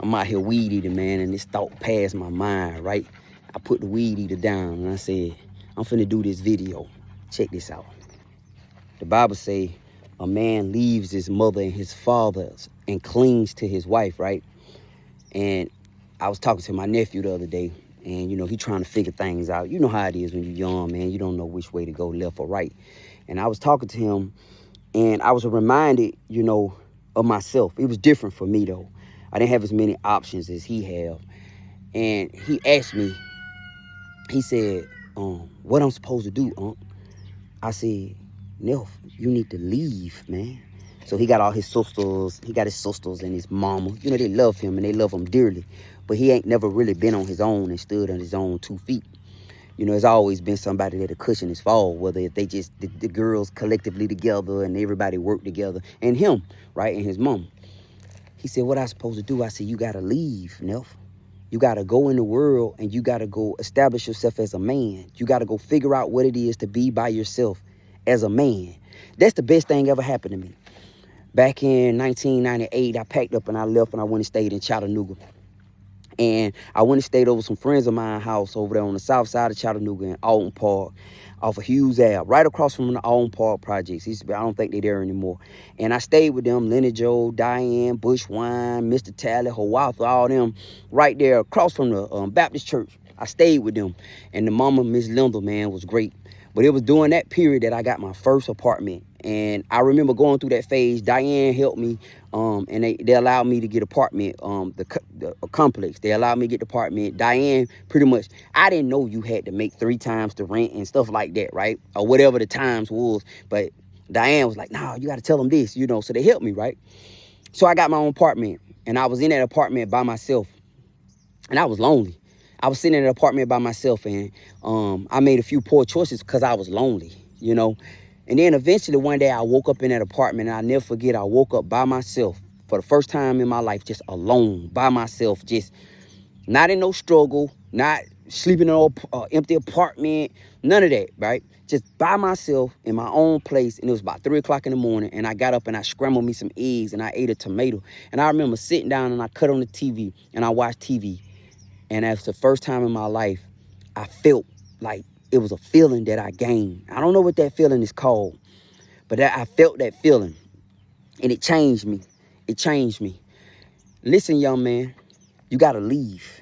I'm out here weed eating, man, and this thought passed my mind, right? I put the weed eater down and I said, I'm finna do this video. Check this out. The Bible say a man leaves his mother and his fathers and clings to his wife, right? And I was talking to my nephew the other day, and, you know, he trying to figure things out. You know how it is when you're young, man. You don't know which way to go, left or right. And I was talking to him, and I was reminded, you know, of myself. It was different for me, though. I didn't have as many options as he have. And he asked me, he said, what I'm supposed to do, Unc? I said, Nelf, you need to leave, man. So he got all his sisters. He got his sisters and his mama. You know, they love him and they love him dearly. But he ain't never really been on his own and stood on his own 2 feet. You know, there's always been somebody there to cushion his fall, whether if they just, the girls collectively together and everybody work together. And him, right, and his mom. He said, what I supposed to do? I said, you got to leave, Nelf. You got to go in the world and you got to go establish yourself as a man. You got to go figure out what it is to be by yourself as a man. That's the best thing ever happened to me. Back in 1998, I packed up and I left and I went and stayed in Chattanooga. And I went and stayed over some friends of mine house over there on the south side of Chattanooga in Alton Park, off of Hughes Ave, right across from the Alton Park projects. I don't think they're there anymore. And I stayed with them, Lenny Joe, Diane, Bushwine, Mr. Tally, Hawatha, all them right there across from the Baptist church. I stayed with them. And the mama, Miss Linda, man, was great. But it was during that period that I got my first apartment. And I remember going through that phase. Diane helped me, and they allowed me to get apartment, the complex. They allowed me to get the apartment. Diane, pretty much, I didn't know you had to make 3 times the rent and stuff like that, right? Or whatever the times was. But Diane was like, no, you got to tell them this, you know. So they helped me, right? So I got my own apartment, and I was in that apartment by myself, and I was lonely. I was sitting in an apartment by myself, and I made a few poor choices because I was lonely, you know. And then eventually one day I woke up in that apartment, and I'll never forget, I woke up by myself for the first time in my life, just alone, by myself, just not in no struggle, not sleeping in an empty apartment, none of that, right? Just by myself in my own place, and it was about 3 o'clock in the morning, and I got up and I scrambled me some eggs, and I ate a tomato. And I remember sitting down and I cut on the TV, and I watched TV. And that's the first time in my life I felt like it was a feeling that I gained. I don't know what that feeling is called, but I felt that feeling, and it changed me. It changed me. Listen, young man, you got to leave.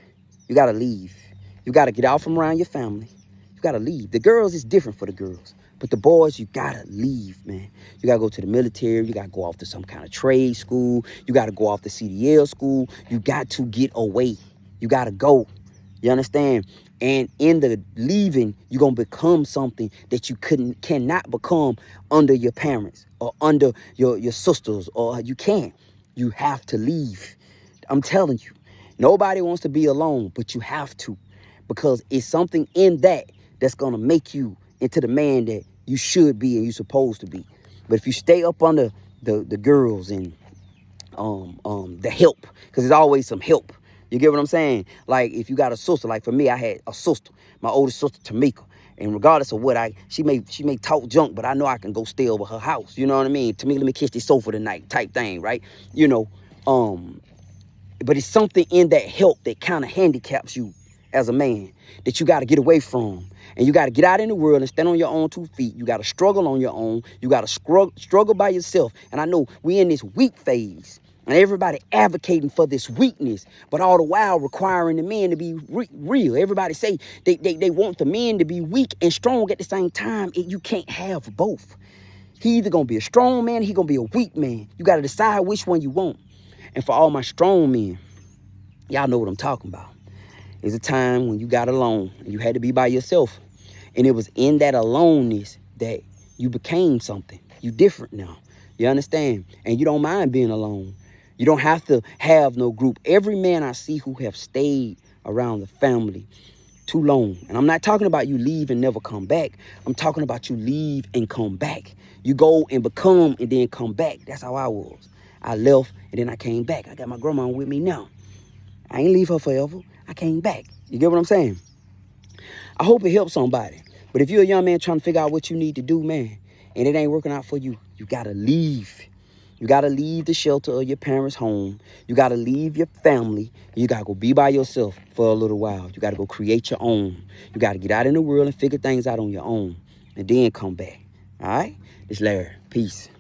You got to leave. You got to get out from around your family. You got to leave. The girls is different for the girls, but the boys, you got to leave, man. You got to go to the military. You got to go off to some kind of trade school. You got to go off to CDL school. You got to get away. You got to go. You understand? And in the leaving, you're going to become something that you cannot become under your parents or under your sisters, or you can't. You have to leave. I'm telling you, nobody wants to be alone, but you have to, because it's something in that that's going to make you into the man that you should be and you're supposed to be. But if you stay up under the girls and the help, because there's always some help. You get what I'm saying? Like, if you got a sister, like for me, I had a sister, my oldest sister, Tamika. And regardless of what she may talk junk, but I know I can go stay over her house. You know what I mean? Tamika, let me kiss this sofa tonight type thing, right? You know, but it's something in that help that kind of handicaps you as a man that you got to get away from. And you got to get out in the world and stand on your own 2 feet. You got to struggle on your own. You got to struggle by yourself. And I know we in this weak phase. And everybody advocating for this weakness, but all the while requiring the men to be real. Everybody say they want the men to be weak and strong at the same time. You can't have both. He either going to be a strong man, he going to be a weak man. You got to decide which one you want. And for all my strong men, y'all know what I'm talking about. It's a time when you got alone and you had to be by yourself. And it was in that aloneness that you became something. You different now. You understand? And you don't mind being alone. You don't have to have no group. Every man I see who have stayed around the family too long. And I'm not talking about you leave and never come back. I'm talking about you leave and come back. You go and become and then come back. That's how I was. I left and then I came back. I got my grandma with me now. I ain't leave her forever. I came back. You get what I'm saying? I hope it helps somebody. But if you're a young man trying to figure out what you need to do, man, and it ain't working out for you, you got to leave. You got to leave the shelter of your parents' home. You got to leave your family. You got to go be by yourself for a little while. You got to go create your own. You got to get out in the world and figure things out on your own. And then come back. All right? This Larry. Peace.